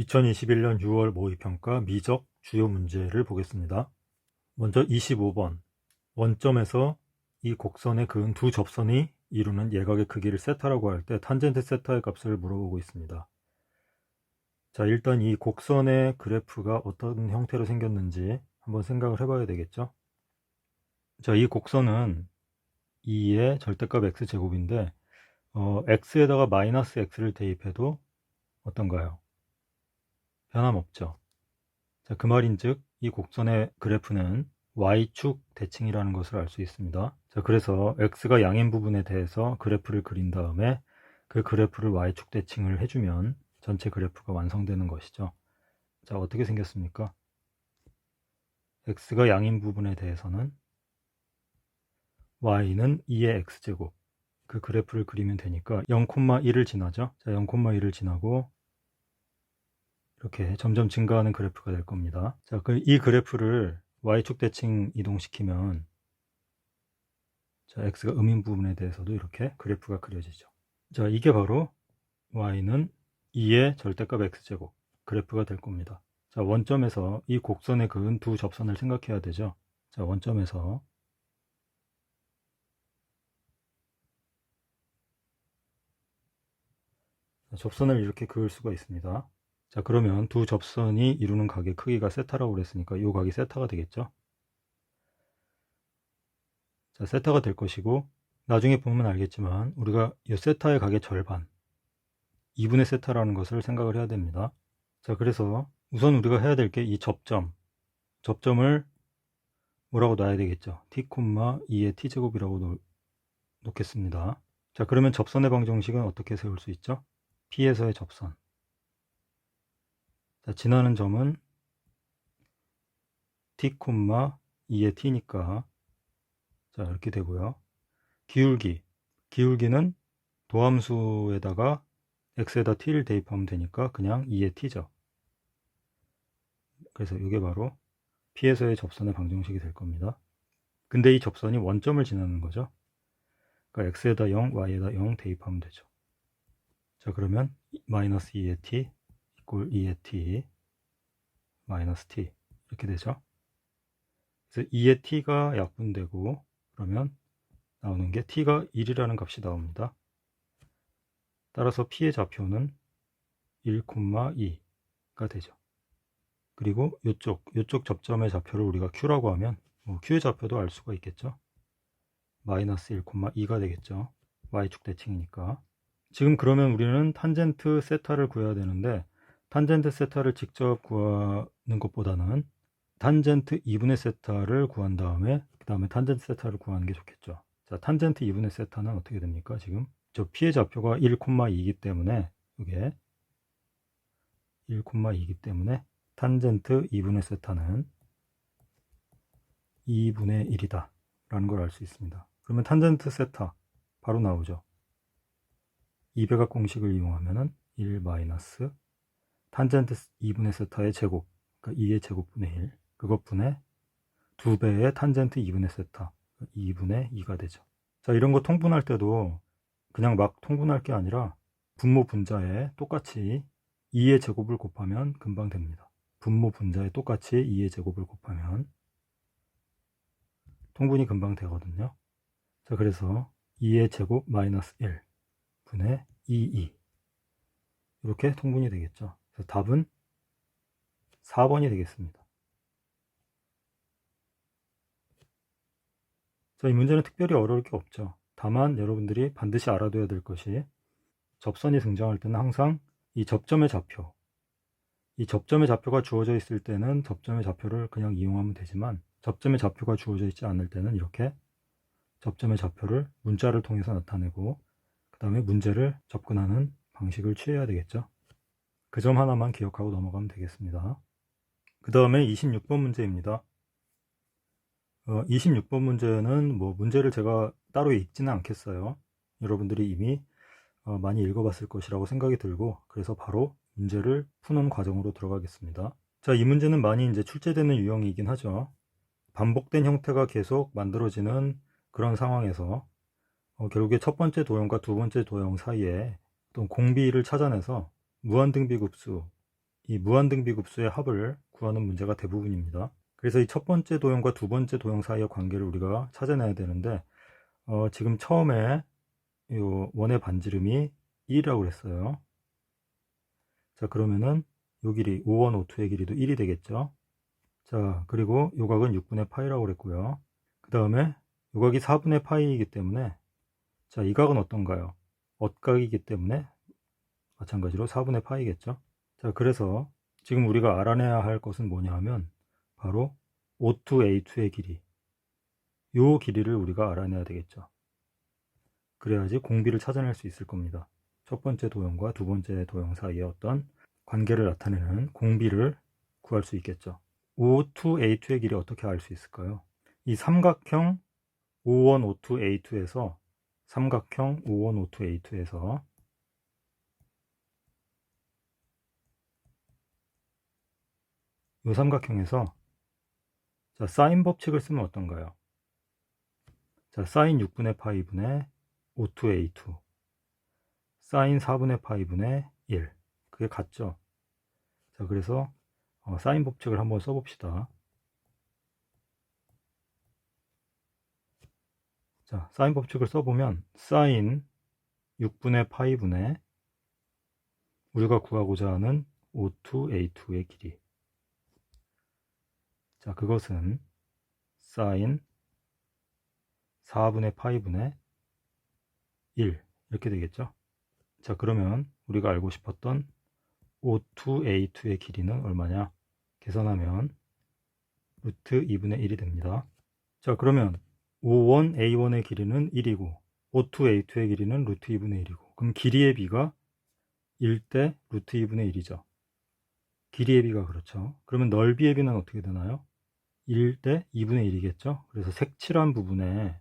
2021년 6월 모의평가 미적 주요 문제를 보겠습니다. 먼저 25번. 원점에서 이 곡선에 그은 두 접선이 이루는 예각의 크기를 세타라고 할 때 탄젠트 세타의 값을 물어보고 있습니다. 자, 일단 이 곡선의 그래프가 어떤 형태로 생겼는지 한번 생각을 해봐야 되겠죠. 자, 이 곡선은 2의 절대값 x제곱인데 x에다가 마이너스 x를 대입해도 어떤가요? 변함없죠. 자, 그 말인즉 이 곡선의 그래프는 y축 대칭이라는 것을 알 수 있습니다. 자, 그래서 x가 양인 부분에 대해서 그래프를 그린 다음에 그 그래프를 y축 대칭을 해주면 전체 그래프가 완성되는 것이죠. 자, 어떻게 생겼습니까? x가 양인 부분에 대해서는 y는 2의 x제곱, 그 그래프를 그리면 되니까 0,1을 지나죠. 자, 0,1을 지나고 이렇게 점점 증가하는 그래프가 될 겁니다. 자, 이 그래프를 y축 대칭 이동시키면 자, x가 음인 부분에 대해서도 이렇게 그래프가 그려지죠. 자, 이게 바로 y는 2의 절대값 x제곱 그래프가 될 겁니다. 자, 원점에서 이 곡선에 그은 두 접선을 생각해야 되죠. 자, 원점에서 접선을 이렇게 그을 수가 있습니다. 자, 그러면 두 접선이 이루는 각의 크기가 세타라고 그랬으니까 이 각이 세타가 되겠죠. 자, 세타가 될 것이고 나중에 보면 알겠지만 우리가 이 세타의 각의 절반 2분의 세타라는 것을 생각을 해야 됩니다. 자, 그래서 우선 우리가 해야 될 게 이 접점을 뭐라고 놔야 되겠죠. t, 2의 t제곱이라고 놓겠습니다. 자, 그러면 접선의 방정식은 어떻게 세울 수 있죠? P에서의 접선. 자, 지나는 점은 t, 2의 t니까 자, 이렇게 되고요. 기울기는 도함수에다가 x에다 t를 대입하면 되니까 그냥 2의 t죠. 그래서 이게 바로 P에서의 접선의 방정식이 될 겁니다. 근데 이 접선이 원점을 지나는 거죠. 그러니까 x에다 0, y에다 0 대입하면 되죠. 자, 그러면 마이너스 2의 t 이꼴 2의 t 마이너스 t 이렇게 되죠. 그래서 2의 t가 약분되고 그러면 나오는 게 t가 1이라는 값이 나옵니다. 따라서 p의 좌표는 1,2가 되죠. 그리고 이쪽 접점의 좌표를 우리가 q라고 하면 q의 좌표도 알 수가 있겠죠. 마이너스 1,2가 되겠죠. y축 대칭이니까. 지금 그러면 우리는 탄젠트 세타를 구해야 되는데 탄젠트 세타를 직접 구하는 것보다는 탄젠트 2분의 세타를 구한 다음에 그 다음에 탄젠트 세타를 구하는 게 좋겠죠. 자, 탄젠트 2분의 세타는 어떻게 됩니까? 지금 저 p의 좌표가 1,2이기 때문에 이게 1,2이기 때문에 탄젠트 2분의 세타는 2분의 1이다 라는 걸 알 수 있습니다. 그러면 탄젠트 세타 바로 나오죠. 2배각 공식을 이용하면은 1 마이너스 탄젠트 2분의 세타의 제곱, 그러니까 2의 제곱분의 1, 그것분의 2배의 탄젠트 2분의 세타, 2분의 2가 되죠. 자, 이런 거 통분할 때도 그냥 막 통분할 게 아니라 분모 분자에 똑같이 2의 제곱을 곱하면 금방 됩니다. 분모 분자에 똑같이 2의 제곱을 곱하면 통분이 금방 되거든요. 자, 그래서 2의 제곱 마이너스 1 분의 2 이렇게 통분이 되겠죠. 그래서 답은 4번이 되겠습니다. 자, 이 문제는 특별히 어려울 게 없죠. 다만 여러분들이 반드시 알아둬야 될 것이 접선이 등장할 때는 항상 이 접점의 좌표가 주어져 있을 때는 접점의 좌표를 그냥 이용하면 되지만 접점의 좌표가 주어져 있지 않을 때는 이렇게 접점의 좌표를 문자를 통해서 나타내고 그 다음에 문제를 접근하는 방식을 취해야 되겠죠. 그 점 하나만 기억하고 넘어가면 되겠습니다. 그 다음에 26번 문제입니다. 26번 문제는 문제를 제가 따로 읽지는 않겠어요. 여러분들이 이미 많이 읽어봤을 것이라고 생각이 들고 그래서 바로 문제를 푸는 과정으로 들어가겠습니다. 자, 이 문제는 많이 이제 출제되는 유형이긴 하죠. 반복된 형태가 계속 만들어지는 그런 상황에서 결국에 첫 번째 도형과 두 번째 도형 사이에 어떤 공비를 찾아내서 무한등비급수 이 무한등비급수의 합을 구하는 문제가 대부분입니다. 그래서 이 첫 번째 도형과 두 번째 도형 사이의 관계를 우리가 찾아내야 되는데 지금 처음에 이 원의 반지름이 1이라고 그랬어요. 자, 그러면은 요 길이 5원 5투의 길이도 1이 되겠죠. 자, 그리고 요 각은 6분의 파이라고 그랬고요. 그 다음에 요 각이 4분의 파이이기 때문에, 자, 이 각은 어떤가요? 엇각이기 때문에 마찬가지로 4분의 파이겠죠. 자, 그래서 지금 우리가 알아내야 할 것은 뭐냐 하면 바로 O2, A2의 길이, 요 길이를 우리가 알아내야 되겠죠. 그래야지 공비를 찾아낼 수 있을 겁니다. 첫 번째 도형과 두 번째 도형 사이의 어떤 관계를 나타내는 공비를 구할 수 있겠죠. O2, A2의 길이 어떻게 알 수 있을까요? 이 삼각형 O1, O2, A2에서 삼각형 O1, O2, A2에서 이 삼각형에서 자, 사인 법칙을 쓰면 어떤가요? 자, 사인 6분의 파이분의 O2, A2 사인 4분의 파이분의 1 그게 같죠? 자, 그래서 사인 법칙을 한번 써봅시다. 자, 사인 법칙을 써보면 사인 6분의 파이분의 우리가 구하고자 하는 O2, A2의 길이, 자, 그것은 사인 4분의 파이분의 1 이렇게 되겠죠. 자, 그러면 우리가 알고 싶었던 O2, A2의 길이는 얼마냐? 계산하면 루트 2분의 1이 됩니다. 자, 그러면 O1, A1의 길이는 1이고 O2, A2의 길이는 루트 2분의 1이고 그럼 길이의 비가 1대 루트 2분의 1이죠. 길이의 비가 그렇죠. 그러면 넓이의 비는 어떻게 되나요? 1대 2분의 1이겠죠. 그래서 색칠한 부분에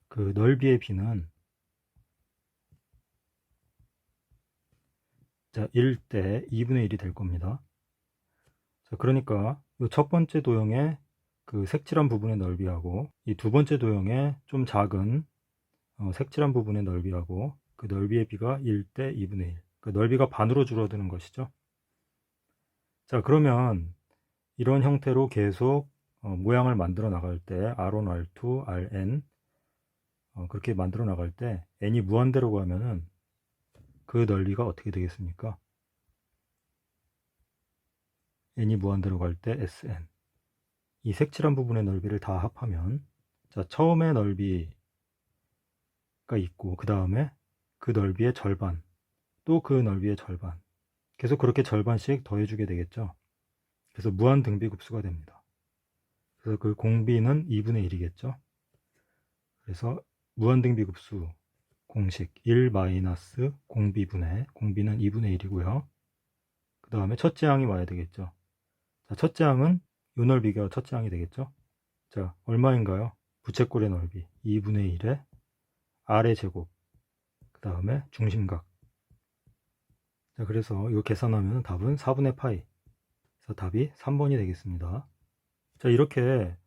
그 넓이의 비는 자, 1대 2분의 1이 될 겁니다. 자, 그러니까 이 첫 번째 도형의 그 색칠한 부분의 넓이하고 이 두 번째 도형의 좀 작은 색칠한 부분의 넓이하고 그 넓이의 비가 1대 2분의 1. 그 넓이가 반으로 줄어드는 것이죠. 자, 그러면 이런 형태로 계속 모양을 만들어 나갈 때 R1, R2, Rn 그렇게 만들어 나갈 때 n이 무한대로 가면은 그 넓이가 어떻게 되겠습니까? n이 무한대로 갈 때 Sn. 이 색칠한 부분의 넓이를 다 합하면 자, 처음에 넓이가 있고 그 다음에 그 넓이의 절반, 또 그 넓이의 절반, 계속 그렇게 절반씩 더해주게 되겠죠. 그래서 무한 등비급수가 됩니다. 그래서 그 공비는 2분의 1이겠죠. 그래서 무한 등비급수 공식 1 마이너스 공비분의, 공비는 2분의 1이고요. 그 다음에 첫째 항이 와야 되겠죠. 자, 첫째 항은 요 넓이가 첫째 항이 되겠죠. 자, 얼마인가요? 부채꼴의 넓이 2분의 1에 R의 제곱, 그 다음에 중심각. 자, 그래서 이거 계산하면 답은 4분의 파이. 그래서 답이 3번이 되겠습니다. 자, 이렇게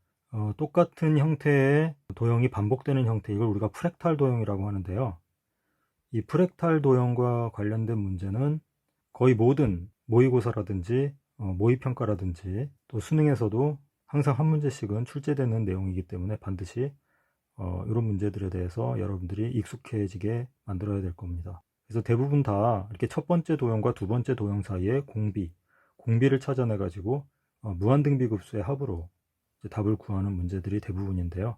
똑같은 형태의 도형이 반복되는 형태, 이걸 우리가 프랙탈 도형이라고 하는데요. 이 프랙탈 도형과 관련된 문제는 거의 모든 모의고사라든지 모의평가라든지 또 수능에서도 항상 한 문제씩은 출제되는 내용이기 때문에 반드시 이런 문제들에 대해서 여러분들이 익숙해지게 만들어야 될 겁니다. 그래서 대부분 다 이렇게 첫 번째 도형과 두 번째 도형 사이의 공비를 찾아내 가지고 무한등비급수의 합으로 이제 답을 구하는 문제들이 대부분인데요.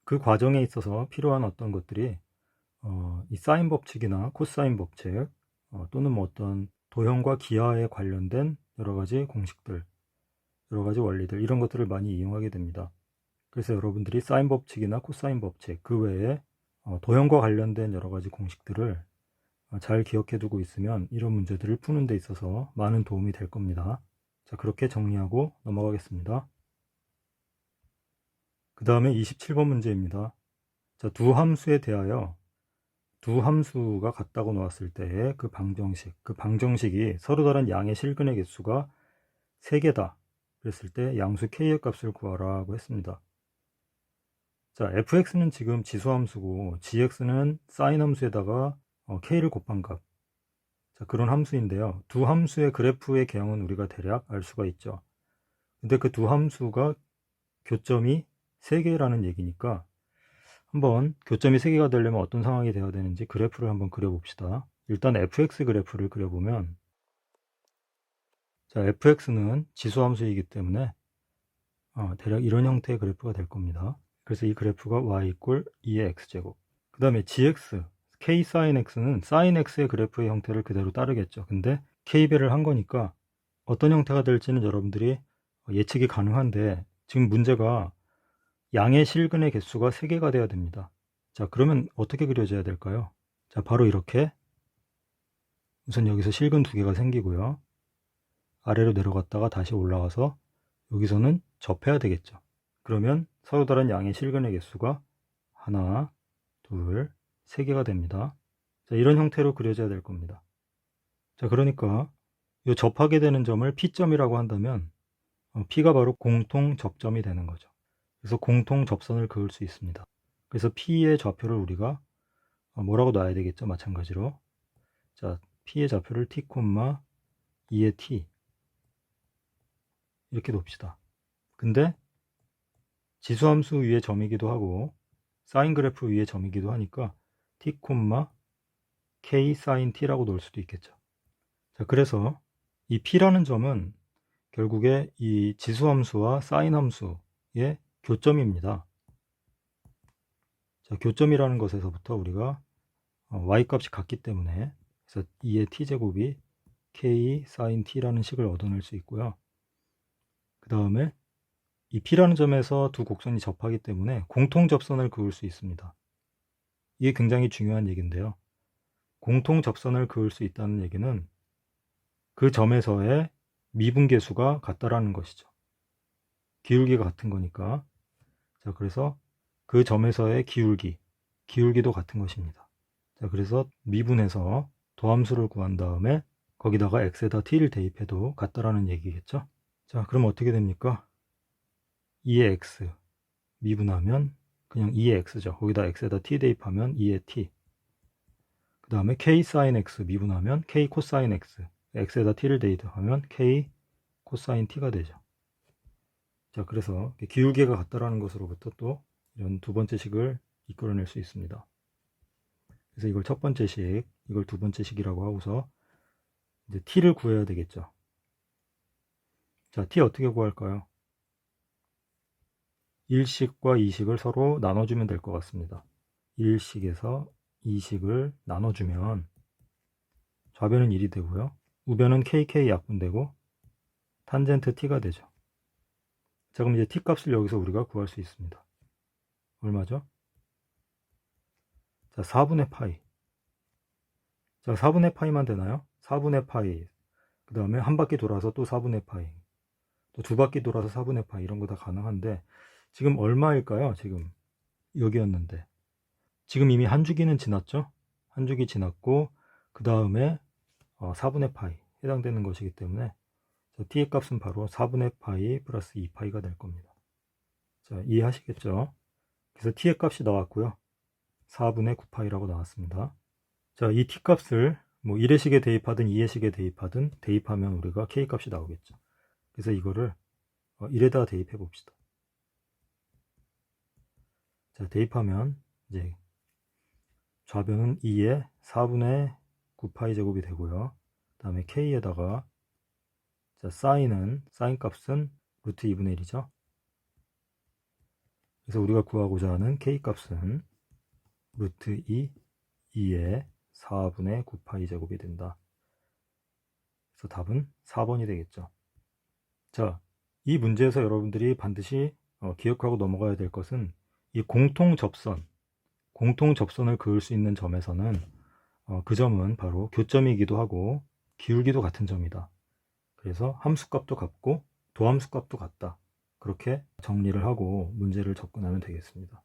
그 과정에 있어서 필요한 어떤 것들이 이 사인 법칙이나 코사인 법칙 또는 뭐 어떤 도형과 기하에 관련된 여러 가지 공식들, 여러 가지 원리들, 이런 것들을 많이 이용하게 됩니다. 그래서 여러분들이 사인 법칙이나 코사인 법칙 그 외에 도형과 관련된 여러 가지 공식들을 잘 기억해 두고 있으면 이런 문제들을 푸는 데 있어서 많은 도움이 될 겁니다. 자, 그렇게 정리하고 넘어가겠습니다. 그 다음에 27번 문제입니다. 자, 두 함수에 대하여 두 함수가 같다고 나왔을 때의 그 방정식이 서로 다른 양의 실근의 개수가 3개다 그랬을 때 양수 k의 값을 구하라고 했습니다. 자, fx는 지금 지수함수고 gx는 사인 함수에다가 k를 곱한 값, 자, 그런 함수인데요. 두 함수의 그래프의 개형은 우리가 대략 알 수가 있죠. 근데 그 두 함수가 교점이 3개라는 얘기니까 한번 교점이 3개가 되려면 어떤 상황이 되어야 되는지 그래프를 한번 그려봅시다. 일단 fx 그래프를 그려보면, 자, fx는 지수함수이기 때문에 대략 이런 형태의 그래프가 될 겁니다. 그래서 이 그래프가 y 이꼴 2의 x제곱. 그 다음에 gx, k sin x는 sin x의 그래프의 형태를 그대로 따르겠죠. 근데 k배를 한 거니까 어떤 형태가 될지는 여러분들이 예측이 가능한데, 지금 문제가 양의 실근의 개수가 3개가 돼야 됩니다. 자, 그러면 어떻게 그려져야 될까요? 자, 바로 이렇게 우선 여기서 실근 2개가 생기고요. 아래로 내려갔다가 다시 올라와서 여기서는 접해야 되겠죠. 그러면 서로 다른 양의 실근의 개수가 하나, 둘, 3개가 됩니다. 자, 이런 형태로 그려져야 될 겁니다. 자, 그러니까 이 접하게 되는 점을 P점이라고 한다면 P가 바로 공통 접점이 되는 거죠. 그래서 공통 접선을 그을 수 있습니다. 그래서 P의 좌표를 우리가 뭐라고 놔야 되겠죠? 마찬가지로. 자, P의 좌표를 T, 2의 T 이렇게 놓읍시다. 근데 지수함수 위의 점이기도 하고 사인 그래프 위의 점이기도 하니까 T, K sin T라고 놓을 수도 있겠죠. 자, 그래서 이 P라는 점은 결국에 이 지수함수와 사인 함수의 교점입니다. 자, 교점이라는 것에서부터 우리가 y 값이 같기 때문에 그래서 2의 t제곱이 k sin t라는 식을 얻어낼 수 있고요. 그 다음에 이 P라는 점에서 두 곡선이 접하기 때문에 공통 접선을 그을 수 있습니다. 이게 굉장히 중요한 얘기인데요. 공통 접선을 그을 수 있다는 얘기는 그 점에서의 미분계수가 같다라는 것이죠. 기울기가 같은 거니까. 자, 그래서 그 점에서의 기울기도 같은 것입니다. 자, 그래서 미분해서 도함수를 구한 다음에 거기다가 x에다 t를 대입해도 같다라는 얘기겠죠. 자, 그럼 어떻게 됩니까? 2의 x 미분하면 그냥 2의 x죠. 거기다 x에다 t 대입하면 2의 t. 그 다음에 k sin x 미분하면 k cosine x. x에다 t를 대입하면 k cosine t가 되죠. 자, 그래서 기울기가 같다라는 것으로부터 또 이런 두 번째 식을 이끌어낼 수 있습니다. 그래서 이걸 첫 번째 식, 이걸 두 번째 식이라고 하고서 이제 t를 구해야 되겠죠. 자, t 어떻게 구할까요? 1식과 2식을 서로 나눠주면 될 것 같습니다. 1식에서 2식을 나눠주면 좌변은 1이 되고요. 우변은 kk 약분되고 탄젠트 t가 되죠. 자, 그럼 이제 t 값을 여기서 우리가 구할 수 있습니다. 얼마죠? 자, 4분의 파이. 자, 4분의 파이만 되나요? 4분의 파이. 그 다음에 한 바퀴 돌아서 또 4분의 파이. 또 두 바퀴 돌아서 4분의 파이. 이런 거 다 가능한데 지금 얼마일까요? 지금 여기였는데. 지금 이미 한 주기는 지났죠? 한 주기 지났고 그 다음에 4분의 파이 해당되는 것이기 때문에 자, t의 값은 바로 4분의 파이 플러스 2파이가 될 겁니다. 자, 이해하시겠죠? 그래서 t의 값이 나왔고요. 4분의 9파이라고 나왔습니다. 자, 이 t 값을 뭐 1회식에 대입하든 2회식에 대입하든 대입하면 우리가 k 값이 나오겠죠. 그래서 이거를 1에다 대입해 봅시다. 자, 대입하면 이제 좌변은 2의 4분의 9파이 제곱이 되고요. 그 다음에 k에다가 자, 사인 값은 루트 2분의 1이죠. 그래서 우리가 구하고자 하는 k 값은 루트 2의 4분의 9파이 제곱이 된다. 그래서 답은 4번이 되겠죠. 자, 이 문제에서 여러분들이 반드시 기억하고 넘어가야 될 것은 이 공통 접선을 그을 수 있는 점에서는 그 점은 바로 교점이기도 하고 기울기도 같은 점이다. 그래서 함수값도 같고 도함수값도 같다. 그렇게 정리를 하고 문제를 접근하면 되겠습니다.